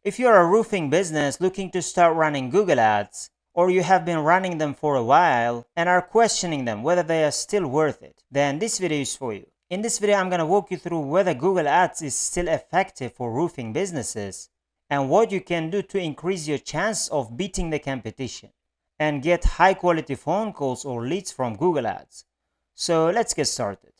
If you're a roofing business looking to start running Google Ads, or you have been running them for a while and are questioning them whether they are still worth it, then this video is for you. In this video, I'm going to walk you through whether Google Ads is still effective for roofing businesses and what you can do to increase your chance of beating the competition and get high quality phone calls or leads from Google Ads. So let's get started.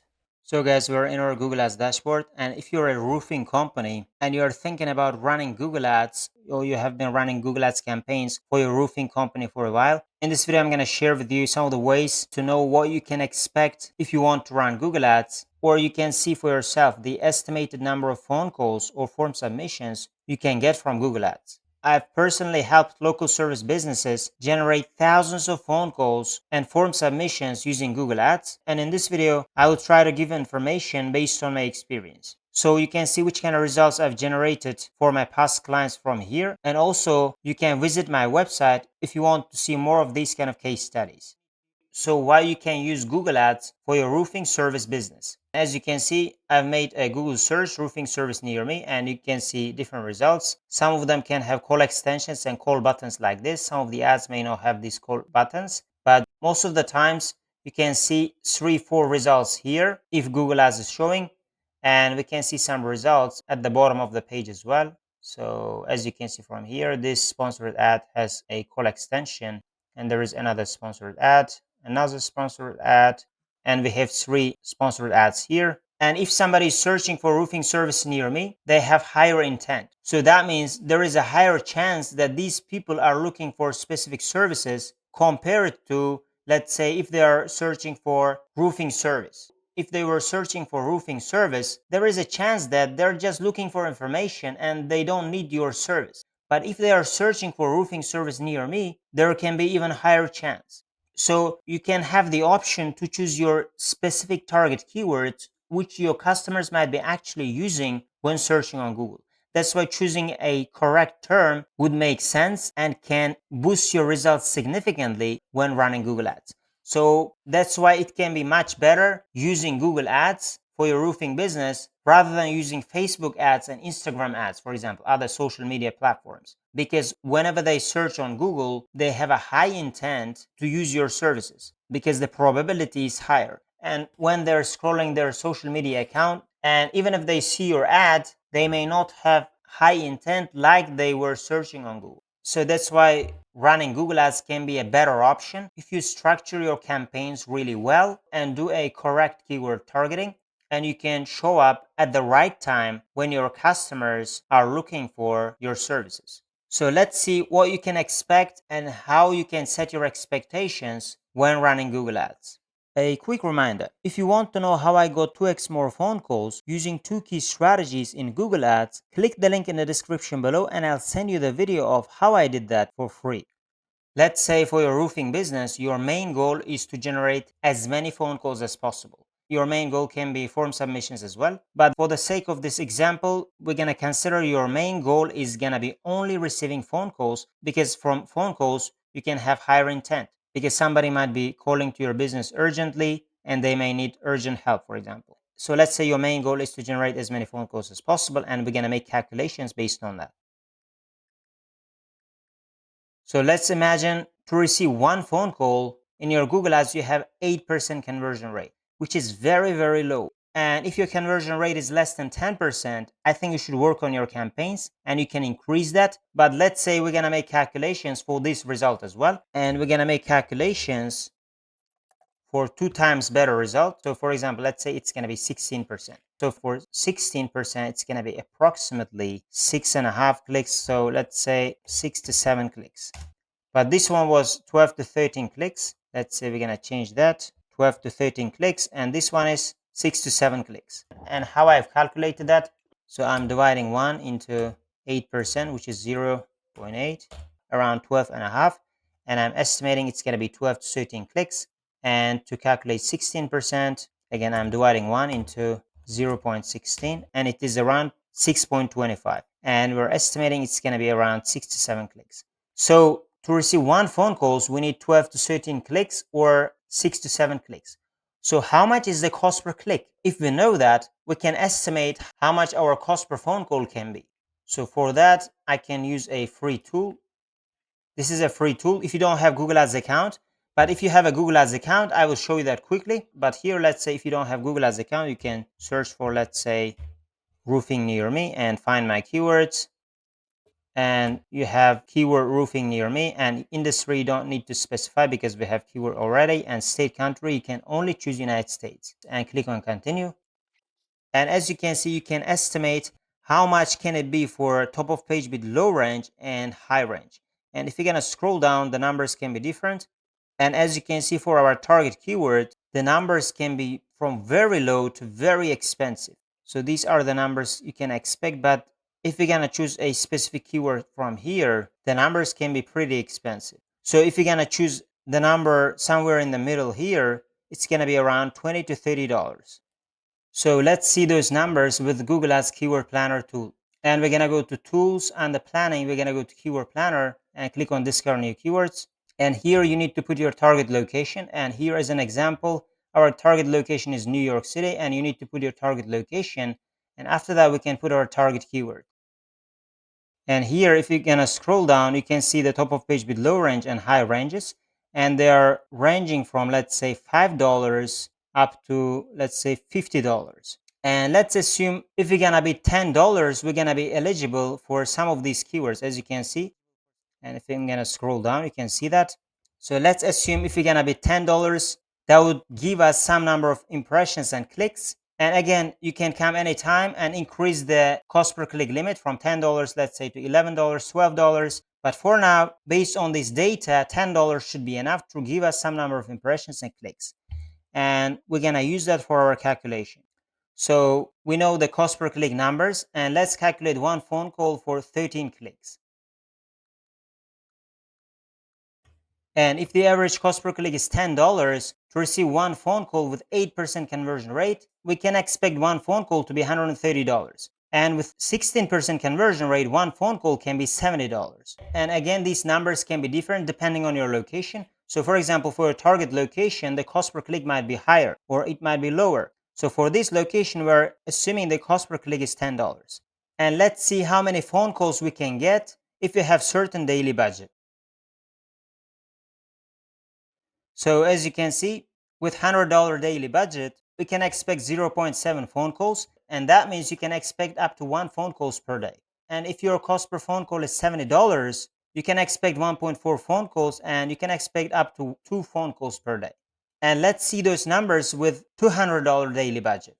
So guys, we're in our Google Ads dashboard, and if you're a roofing company and you're thinking about running Google Ads, or you have been running Google Ads campaigns for your roofing company for a while, in this video I'm going to share with you some of the ways to know what you can expect if you want to run Google Ads, or you can see for yourself the estimated number of phone calls or form submissions you can get from Google Ads. I've personally helped local service businesses generate thousands of phone calls and form submissions using Google Ads, and in this video, I will try to give information based on my experience. So you can see which kind of results I've generated for my past clients from here, and also you can visit my website if you want to see more of these kind of case studies. So why you can use Google Ads for your roofing service business. As you can see, I've made a Google search roofing service near me, and you can see different results. Some of them can have call extensions and call buttons like this. Some of the ads may not have these call buttons, but most of the times you can see 3-4 results here if Google Ads is showing, and we can see some results at the bottom of the page as well. So as you can see from here, this sponsored ad has a call extension, and there is another sponsored ad, another sponsored ad, and we have 3 sponsored ads here. And if somebody is searching for roofing service near me, they have higher intent. So that means there is a higher chance that these people are looking for specific services compared to, let's say, if they are searching for roofing service. If they were searching for roofing service, there is a chance that they're just looking for information and they don't need your service. But if they are searching for roofing service near me, there can be even higher chance. So you can have the option to choose your specific target keywords, which your customers might be actually using when searching on Google. That's why choosing a correct term would make sense and can boost your results significantly when running Google Ads. So that's why it can be much better using Google Ads for your roofing business rather than using Facebook ads and Instagram ads, for example, other social media platforms. Because whenever they search on Google, they have a high intent to use your services because the probability is higher. And when they're scrolling their social media account, and even if they see your ad, they may not have high intent like they were searching on Google. So that's why running Google Ads can be a better option if you structure your campaigns really well and do a correct keyword targeting, and you can show up at the right time when your customers are looking for your services. So let's see what you can expect and how you can set your expectations when running Google Ads. A quick reminder, if you want to know how I got 2x more phone calls using 2 key strategies in Google Ads, click the link in the description below and I'll send you the video of how I did that for free. Let's say for your roofing business, your main goal is to generate as many phone calls as possible. Your main goal can be form submissions as well. But for the sake of this example, we're going to consider your main goal is going to be only receiving phone calls, because from phone calls, you can have higher intent because somebody might be calling to your business urgently and they may need urgent help, for example. So let's say your main goal is to generate as many phone calls as possible, and we're going to make calculations based on that. So let's imagine to receive 1 phone call in your Google Ads, you have 8% conversion rate, which is very, very low. And if your conversion rate is less than 10%, I think you should work on your campaigns and you can increase that. But let's say we're going to make calculations for this result as well. And we're going to make calculations for 2 times better result. So for example, let's say it's going to be 16%. So for 16%, it's going to be approximately 6.5 clicks. So let's say 6 to 7 clicks. But this one was 12 to 13 clicks. Let's say we're going to change that, 12 to 13 clicks. And this one is 6 to 7 clicks. And how I've calculated that, so I'm dividing 1 into 8%, which is 0.8, around 12.5. And I'm estimating it's going to be 12 to 13 clicks. And to calculate 16%, again, I'm dividing 1 into 0.16, and it is around 6.25. And we're estimating it's going to be around 6 to 7 clicks. So to receive 1 phone calls, we need 12 to 13 clicks or 6 to 7 clicks. So how much is the cost per click? If we know that, we can estimate how much our cost per phone call can be. So for that, I can use a free tool. This is a free tool if you don't have Google Ads account. But if you have a Google Ads account, I will show you that quickly. But here, let's say if you don't have Google Ads account, you can search for, let's say, roofing near me and find my keywords. And you have keyword roofing near me, and industry you don't need to specify because we have keyword already, and state country you can only choose United States and click on continue. And as you can see, you can estimate how much can it be for top of page with low range and high range. And if you're gonna scroll down, the numbers can be different. And as you can see, for our target keyword, the numbers can be from very low to very expensive. So these are the numbers you can expect. But if you're gonna choose a specific keyword from here, the numbers can be pretty expensive. So if you're gonna choose the number somewhere in the middle here, it's gonna be around $20 to $30. So let's see those numbers with Google Ads Keyword Planner tool. And we're gonna go to tools and the planning. We're gonna go to Keyword Planner and click on Discover New Keywords. And here you need to put your target location. And here is an example. Our target location is New York City, and you need to put your target location. And after that, we can put our target keyword. And here, if you're gonna scroll down, you can see the top of page with low range and high ranges. And they are ranging from, let's say, $5 up to, let's say, $50. And let's assume if we're gonna be $10, we're gonna be eligible for some of these keywords, as you can see. And if I'm gonna scroll down, you can see that. So let's assume if we're gonna be $10, that would give us some number of impressions and clicks. And again, you can come anytime and increase the cost per click limit from $10, let's say, to $11, $12. But for now, based on this data, $10 should be enough to give us some number of impressions and clicks. And we're gonna use that for our calculation. So we know the cost per click numbers, and let's calculate one phone call for 13 clicks. And if the average cost per click is $10, to receive one phone call with 8% conversion rate, we can expect one phone call to be $130. And with 16% conversion rate, one phone call can be $70. And again, these numbers can be different depending on your location. So for example, for a target location, the cost per click might be higher or it might be lower. So for this location, we're assuming the cost per click is $10. And let's see how many phone calls we can get if we have certain daily budget. So as you can see, with $100 daily budget, we can expect 0.7 phone calls, and that means you can expect up to 1 phone calls per day. And if your cost per phone call is $70, you can expect 1.4 phone calls, and you can expect up to 2 phone calls per day. And let's see those numbers with $200 daily budget.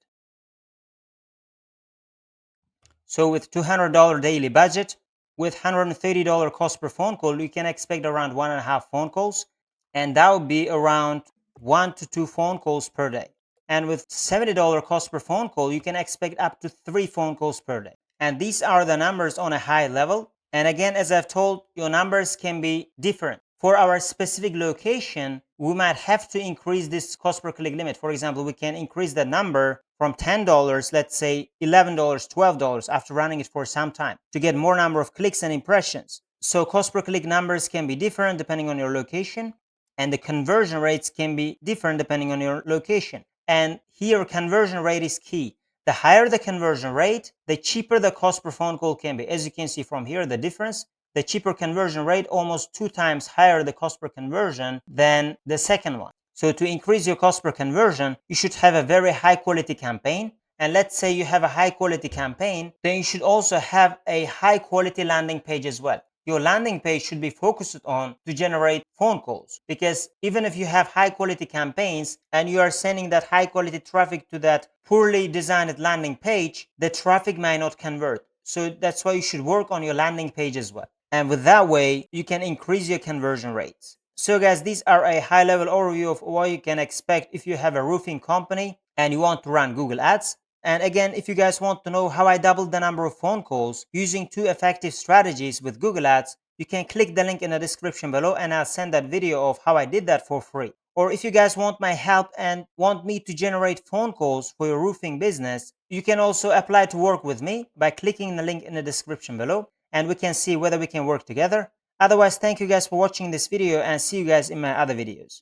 So with $200 daily budget, with $130 cost per phone call, you can expect around 1.5 phone calls, and that would be around 1 to 2 phone calls per day. And with $70 cost per phone call, you can expect up to 3 phone calls per day. And these are the numbers on a high level. And again, as I've told, your numbers can be different. For our specific location, we might have to increase this cost per click limit. For example, we can increase the number from $10, let's say $11, $12 after running it for some time to get more number of clicks and impressions. So cost per click numbers can be different depending on your location, and the conversion rates can be different depending on your location. And here conversion rate is key. The higher the conversion rate, the cheaper the cost per phone call can be. As you can see from here, the difference, the cheaper conversion rate, almost 2 times higher the cost per conversion than the second one. So to increase your cost per conversion, you should have a very high quality campaign. And let's say you have a high quality campaign, then you should also have a high quality landing page as well. Your landing page should be focused on to generate phone calls, because even if you have high quality campaigns and you are sending that high quality traffic to that poorly designed landing page, the traffic might not convert. So that's why you should work on your landing page as well. And with that way, you can increase your conversion rates. So guys, these are a high level overview of what you can expect if you have a roofing company and you want to run Google Ads. And again, if you guys want to know how I doubled the number of phone calls using 2 effective strategies with Google Ads, you can click the link in the description below and I'll send that video of how I did that for free. Or if you guys want my help and want me to generate phone calls for your roofing business, you can also apply to work with me by clicking the link in the description below, and we can see whether we can work together. Otherwise, thank you guys for watching this video, and see you guys in my other videos.